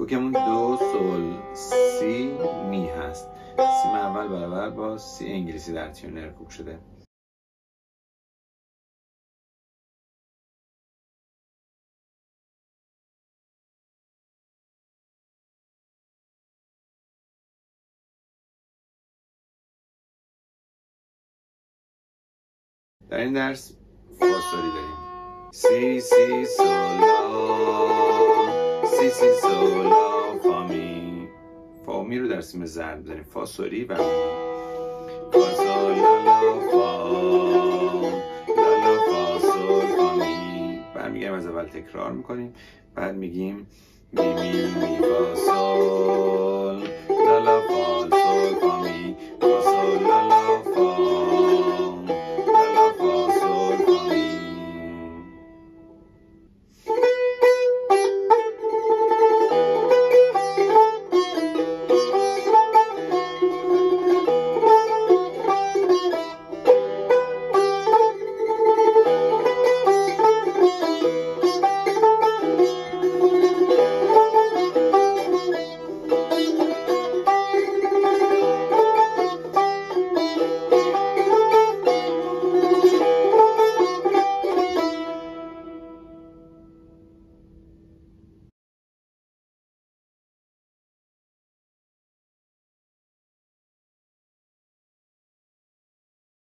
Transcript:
کوکمون دو سول سی می هست. سی اول برابر با سی انگلیسی در تیونر کوک شده. در این درس فاسوری داریم. سی سی سولا سی سی سولا فا می. فا می رو در سیم ضرب داریم. فاسوری و می. فا سول لا فا لا فا سول فا می. برمیگردیم از اول تکرار میکنیم. بعد میگیم می می می